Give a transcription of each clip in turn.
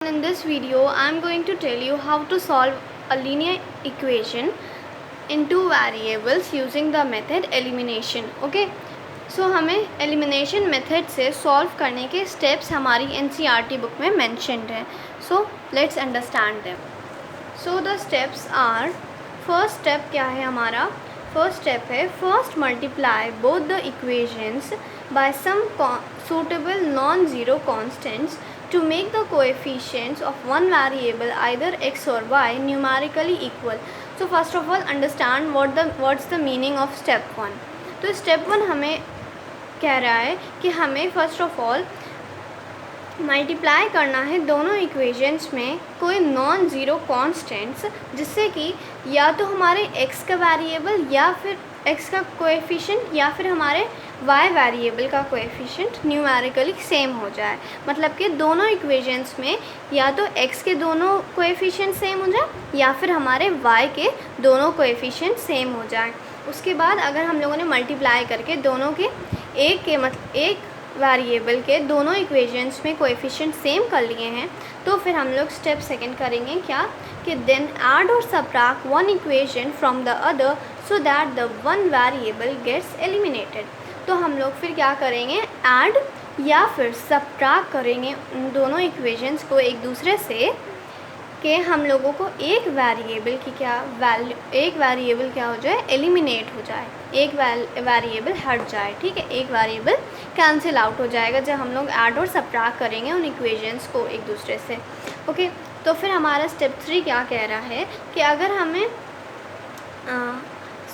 In this video I am going to tell you how to solve a linear equation in two variables using the method elimination. Okay, so हमें elimination method से solve करने के steps हमारी NCERT book में mentioned हैं. So let's understand them. So the steps are, first step क्या है हमारा? First step है first multiply both the equations by some suitable non-zero constants to make the coefficients of one variable either x or y numerically equal. So first of all understand what's the meaning of step 1. तो step 1 हमें कह रहा है कि हमें first of all multiply करना है दोनों इक्वेशंस में कोई नॉन ज़ीरो कॉन्स्टेंट्स, जिससे कि या तो हमारे x का वेरिएबल या फिर x का कोएफिशिएंट या फिर हमारे y वेरिएबल का कोएफिशिएंट न्यूमेरिकली सेम हो जाए. मतलब कि दोनों इक्वेशंस में या तो x के दोनों कोएफिशिएंट सेम हो जाए या फिर हमारे y के दोनों कोएफिशिएंट सेम हो जाए. उसके बाद अगर हम लोगों ने मल्टीप्लाई करके दोनों के एक वेरिएबल के दोनों इक्वेशंस में कोएफिशिएंट सेम कर लिए हैं, तो फिर हम लोग स्टेप सेकंड करेंगे क्या कि देन ऐड और subtract one equation from the other so that the one variable gets eliminated. तो हम लोग फिर क्या करेंगे, ऐड या फिर सबट्रैक्ट करेंगे उन दोनों इक्वेशंस को एक दूसरे से कि हम लोगों को एक वेरिएबल की एक वेरिएबल क्या हो जाए, एलिमिनेट हो जाए, एक वेरिएबल हट जाए. ठीक है, एक वेरिएबल कैंसिल आउट हो जाएगा जब हम लोग ऐड और सबट्रैक्ट करेंगे उन इक्वेशंस को एक दूसरे से. ओके, तो फिर हमारा स्टेप 3 क्या कह रहा है कि अगर हमें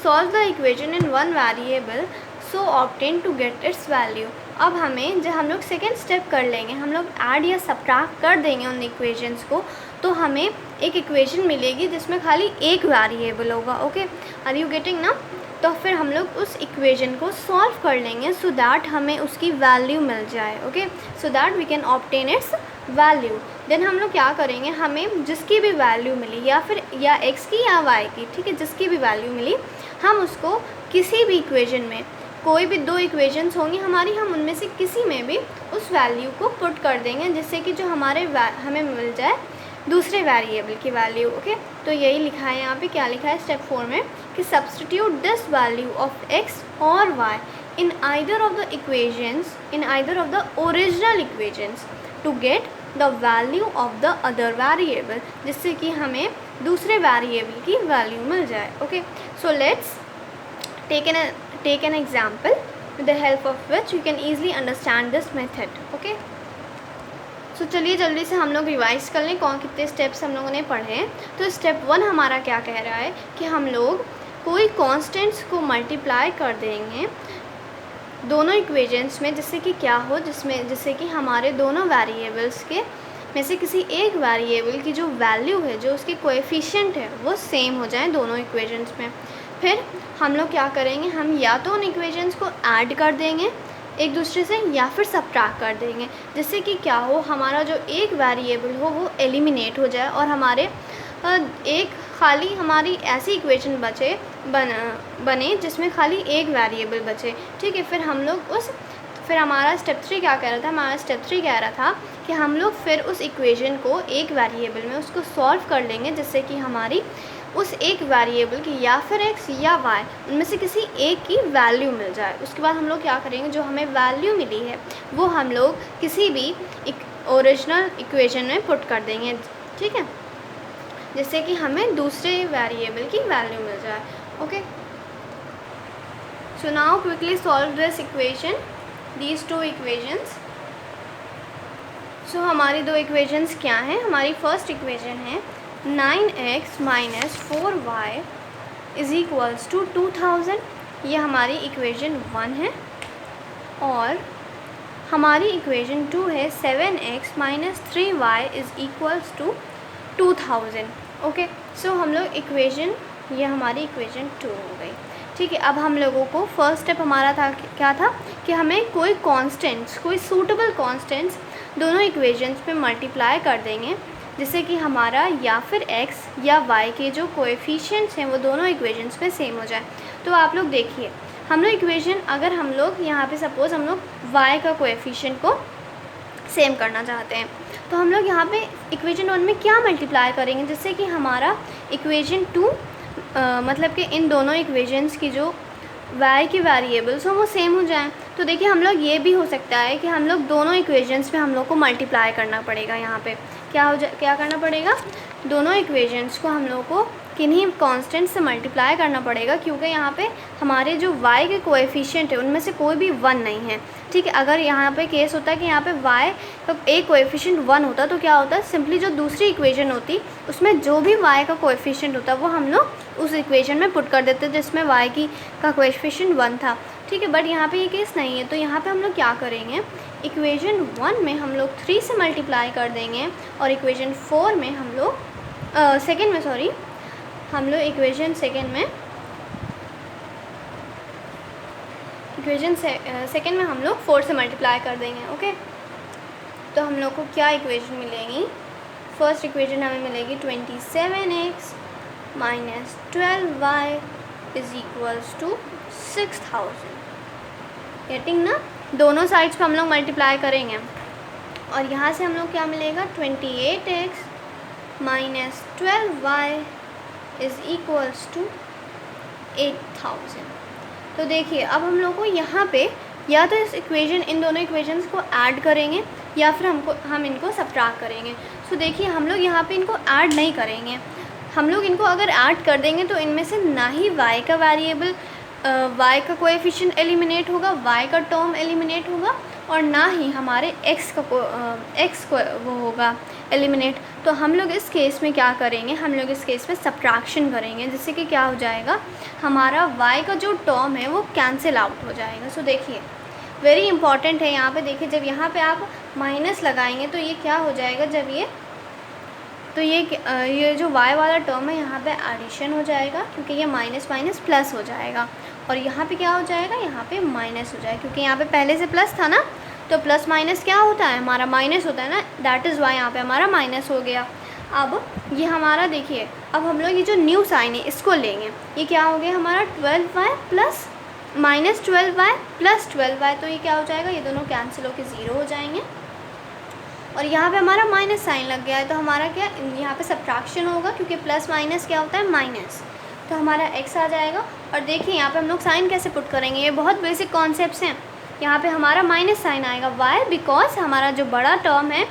solve the equation in one variable so obtain to get its value. अब हमें जब हम लोग सेकेंड स्टेप कर लेंगे, हम लोग ऐड या सबट्रैक्ट कर देंगे उन इक्वेशंस को, तो हमें एक इक्वेशन मिलेगी जिसमें खाली एक वेरिएबल होगा. ओके, आर यू गेटिंग ना? तो फिर हम लोग उस इक्वेशन को सॉल्व कर लेंगे सो दैट हमें उसकी वैल्यू मिल जाए. Okay, so that we can obtain its value. Then हम लोग क्या करेंगे, हमें जिसकी भी वैल्यू मिली या x की या y की, ठीक है, जिसकी भी वैल्यू मिली हम उसको किसी भी इक्वेशन में, कोई भी दो इक्वेशंस होंगी हमारी, हम उनमें से किसी में भी उस वैल्यू को पुट कर देंगे जिससे कि जो हमें मिल जाए दूसरे वेरिएबल की वैल्यू. ओके, तो यही लिखा है यहाँ पे. क्या लिखा है स्टेप 4 में कि substitute this value of x और y in either of the original equations to get the value of the other variable, जिससे कि हमें दूसरे वेरिएबल की वैल्यू मिल जाए. Okay, so let's take an example with the help of which you can easily understand this method. Okay, so चलिए जल्दी से हम लोग रिवाइज कर लें कितने स्टेप्स हम लोगों ने पढ़े हैं. तो स्टेप 1 हमारा क्या कह रहा है कि हम लोग कोई कॉन्स्टेंट्स को मल्टीप्लाई कर देंगे दोनों इक्वेशंस में, जिससे कि क्या हो, जिससे कि हमारे दोनों वेरिएबल्स के में से किसी एक वेरिएबल की जो वैल्यू है, जो उसके कोएफिशिएंट है, वो सेम हो जाए दोनों इक्वेशंस में. फिर हम लोग क्या करेंगे, हम या तो उन इक्वेशंस को ऐड कर देंगे एक दूसरे से या फिर सबट्रैक्ट कर देंगे, जिससे कि क्या हो, हमारा जो एक वेरिएबल हो वो एलिमिनेट हो जाए और हमारे एक खाली हमारी ऐसी इक्वेशन बने जिसमें खाली एक वेरिएबल बचे. ठीक है, फिर हमारा स्टेप 3 क्या कह रहा था, हमारा स्टेप 3 कह रहा था कि हम लोग फिर उस इक्वेशन को एक वेरिएबल में उसको सॉल्व कर लेंगे, जिससे कि हमारी उस एक वेरिएबल की या फिर x या y उनमें से किसी एक की वैल्यू मिल जाए. उसके बाद हम लोग क्या करेंगे, जो हमें वैल्यू मिली है वो हम लोग किसी भी ओरिजिनल इक्वेशन में पुट कर देंगे. ठीक है, जिससे कि हमें दूसरे वेरिएबल की वैल्यू मिल जाए. Okay, so now quickly solve this equation, these two equations. So हमारी दो इक्वेशंस क्या हैं, हमारी फर्स्ट इक्वेशन है 9x minus 4y is equals to 2000. ये हमारी इक्वेशन 1 है. और हमारी इक्वेशन 2 है 7x minus 3y is equals to 2000. Okay, so हम लोग ये हमारी इक्वेशन 2 हो गई. ठीक है, अब हम लोगों को फर्स्ट स्टेप हमारा क्या था कि हमें कोई सूटेबल कॉन्स्टेंट्स दोनों इक्वेशंस पे मल्टीप्लाई कर देंगे, जिससे कि हमारा या फिर x या y के जो कोएफिशिएंट्स हैं वो दोनों इक्वेशंस में सेम हो जाए. तो आप लोग देखिए, हम लोग इक्वेशन, अगर हम लोग यहाँ पे सपोज़ हम लोग y का कोएफिशिएंट को सेम करना चाहते हैं, तो तो हम लोग यहाँ पे इक्वेशन 1 में क्या मल्टीप्लाई करेंगे जिससे कि हमारा इक्वेशन 2 मतलब कि इन दोनों इक्वेशंस की जो y की वेरिएबल्स हो वो सेम हो जाएं। तो देखिए हम लोग ये भी हो सकता है कि हम लोग दोनों इक्वेशंस पे हम लोग को मल्टीप्लाई करना पड़ेगा। यहाँ पे क्या करना पड़ेगा, दोनों इक्वेशंस को हम लोग को किन्हीं कांस्टेंट से मल्टीप्लाई करना पड़ेगा, क्योंकि यहाँ पे हमारे जो y के कोएफिशिएंट है उनमें से कोई भी 1 नहीं है। ठीक है, अगर यहाँ पे केस होता है कि यहाँ पे y का एक कोएफिशिएंट 1 होता तो क्या होता है, सिंपली जो दूसरी इक्वेशन होती उसमें जो भी y का कोएफिशिएंट होता वो हम लोग उस इक्वेशन में पुट कर देते जिसमें y का कोएफिशिएंट 1 था। ठीक है, बट यहाँ पे ये केस नहीं है। तो यहाँ पे हम लोग क्या करेंगे, इक्वेशन 1 में हम लोग 3 से मल्टीप्लाई कर देंगे और इक्वेशन 4 में हम लोग सेकेंड में सॉरी हम लोग इक्वेशन सेकेंड में हम लोग 4 से मल्टीप्लाई कर देंगे। ओके, तो हम लोग को क्या इक्वेशन मिलेगी, फर्स्ट इक्वेशन हमें मिलेगी 27x minus 12y is equals to 6000। Getting ना, दोनों साइड्स पे हम लोग मल्टीप्लाई करेंगे और यहाँ से हम लोग क्या मिलेगा, 28x minus 12y is equals to 8000। तो देखिए अब हम लोग को यहाँ पे या तो इन दोनों इक्वेशंस को ऐड करेंगे या फिर हम इनको सब्ट्रैक्ट करेंगे। सो देखिए हम लोग यहाँ पे इनको ऐड नहीं करेंगे। हम लोग इनको अगर ऐड कर देंगे तो इनमें से ना ही y का वेरिएबल y का कोएफिशिएंट एलिमिनेट होगा, y का टर्म एलिमिनेट होगा और ना ही हमारे x को वो होगा एलिमिनेट। तो हम लोग इस केस में क्या करेंगे, हम लोग इस केस में सब्ट्रैक्शन करेंगे, जिससे कि क्या हो जाएगा, हमारा y का जो टर्म है वो कैंसिल आउट हो जाएगा। सो देखिए वेरी इंपॉर्टेंट है यहाँ पे, देखिए जब यहाँ पे आप माइनस लगाएंगे तो ये क्या हो जाएगा, जब ये जो y वाला टर्म है यहाँ पे एडिशन हो जाएगा, क्योंकि ये माइनस माइनस प्लस हो जाएगा और यहाँ पे क्या हो जाएगा, यहाँ पे माइनस हो जाएगा, क्योंकि यहाँ पे पहले से प्लस था ना, तो प्लस माइनस क्या होता है, हमारा माइनस होता है ना, दैट इज़ वाई यहाँ पे हमारा माइनस हो गया। अब ये हमारा देखिए, अब हम लोग ये जो न्यू साइन है इसको लेंगे, ये क्या हो गया हमारा 12y plus minus 12y plus 12y, तो ये क्या हो जाएगा, ये दोनों कैंसिल होकर 0 हो जाएंगे और यहाँ पे हमारा माइनस साइन लग गया है, तो हमारा क्या यहाँ पे सब्ट्रैक्शन होगा, क्योंकि प्लस माइनस क्या होता है माइनस, तो हमारा x आ जाएगा। और देखिए यहाँ पे हम लोग साइन कैसे पुट करेंगे, ये बहुत बेसिक कॉन्सेप्ट्स हैं। यहाँ पे हमारा माइनस साइन आएगा, वाई, बिकॉज हमारा जो बड़ा टर्म है,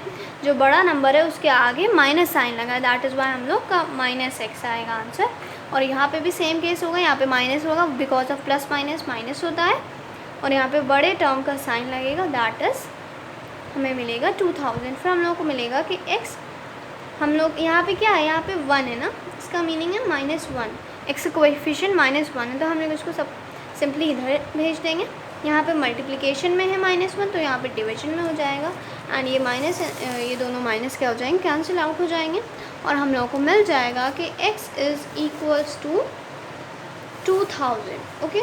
जो बड़ा नंबर है उसके आगे माइनस साइन लगा है, दैट इज़ वाई हम लोग का माइनस x आएगा आंसर। और यहाँ पे भी सेम केस होगा, यहाँ पे माइनस होगा because of plus minus minus होता है और यहाँ पे बड़े टर्म का साइन लगेगा, दैट इज़ हमें मिलेगा 2000। फिर हम लोग को मिलेगा कि x, हम लोग यहाँ पे क्या है, यहाँ पे 1 है ना, इसका मीनिंग है -1, x का कोएफिशिएंट -1 है, तो हम लोग इसको सब सिंपली इधर भेज देंगे। यहाँ पे मल्टीप्लिकेशन में है -1, तो यहाँ पे डिवीजन में हो जाएगा एंड ये माइनस, ये दोनों माइनस क्या हो जाएंगे, कैंसिल आउट हो जाएंगे और हम लोगों को मिल जाएगा कि x is equals to 2000। Okay,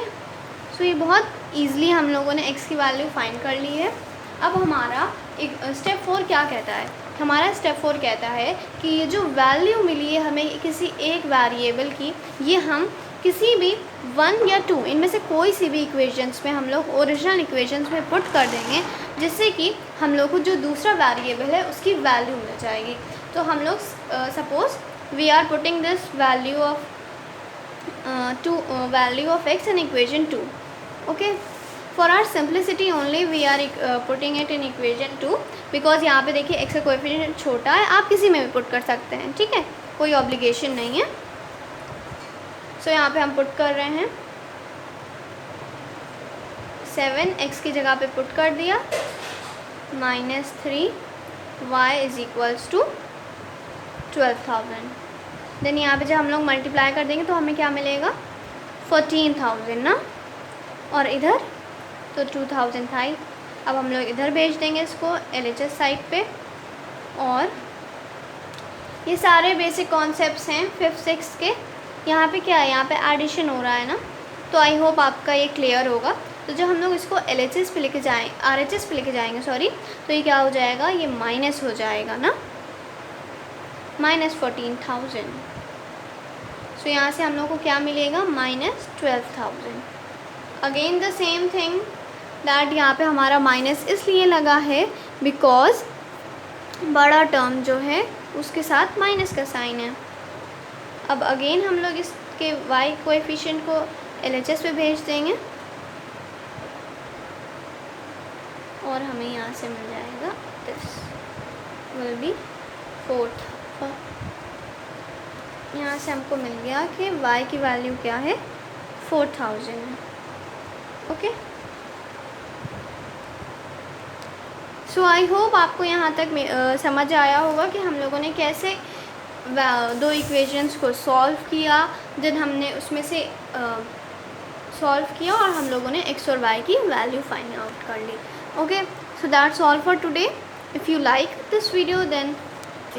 so ये बहुत ईजिली हम लोगों ने x की वैल्यू फाइंड कर ली है। अब हमारा एक स्टेप 4 क्या कहता है, हमारा स्टेप 4 कहता है कि ये जो वैल्यू मिली है हमें किसी एक वेरिएबल की, ये हम किसी भी 1 या 2 इनमें से कोई सी भी इक्वेशंस में हम लोग ओरिजिनल इक्वेशंस में पुट कर देंगे, जिससे कि हम लोग को जो दूसरा वेरिएबल है उसकी वैल्यू मिल जाएगी। तो हम लोग suppose we are putting this value of x in equation 2। Okay, for our simplicity only we are putting it in equation 2, because यहाँ पे देखिए x का कोएफिशिएंट छोटा है, आप किसी में भी पुट कर सकते हैं, ठीक है, कोई ऑब्लिगेशन नहीं है। सो यहाँ पे हम पुट कर रहे हैं 7x की जगह पे पुट कर दिया, -3y is equals to 12,000। Then यहाँ पे जब हम लोग मल्टीप्लाई कर देंगे तो हमें क्या मिलेगा, 14,000 ना, और इधर तो 2,000 था ही। अब हम लोग इधर भेज देंगे इसको LHS साइड पे, और ये सारे बेसिक कॉन्सेप्ट्स हैं 5th 6th के। यहाँ पे क्या है, यहाँ पे एडिशन हो रहा है ना, तो आई होप आपका ये क्लियर होगा। तो जब हम लोग इसको LHS पे लेके RHS पे लेके जाएंगे सॉरी, तो ये क्या हो जाएगा, ये माइनस हो जाएगा ना, -14,000। सो यहाँ से हम लोग को क्या मिलेगा, -12,000। Again the same thing that यहाँ पे हमारा माइनस इसलिए लगा है बिकॉज बड़ा टर्म जो है उसके साथ माइनस का साइन है। अब अगेन हम लोग इसके y कोएफिशिएंट को LHS पे भेज देंगे और हमें यहाँ से मिल जाएगा दिस विल बी 4th। यहाँ से हमको मिल गया कि y की वैल्यू क्या है 4000 है। ओके, सो आई होप आपको यहाँ तक समझ आया होगा कि हम लोगों ने कैसे दो इक्वेशंस को सॉल्व किया। देन हमने उसमें से सॉल्व किया और हम लोगों ने x और y की वैल्यू फाइंड आउट कर ली। Okay, so that's all for today. If you like this video then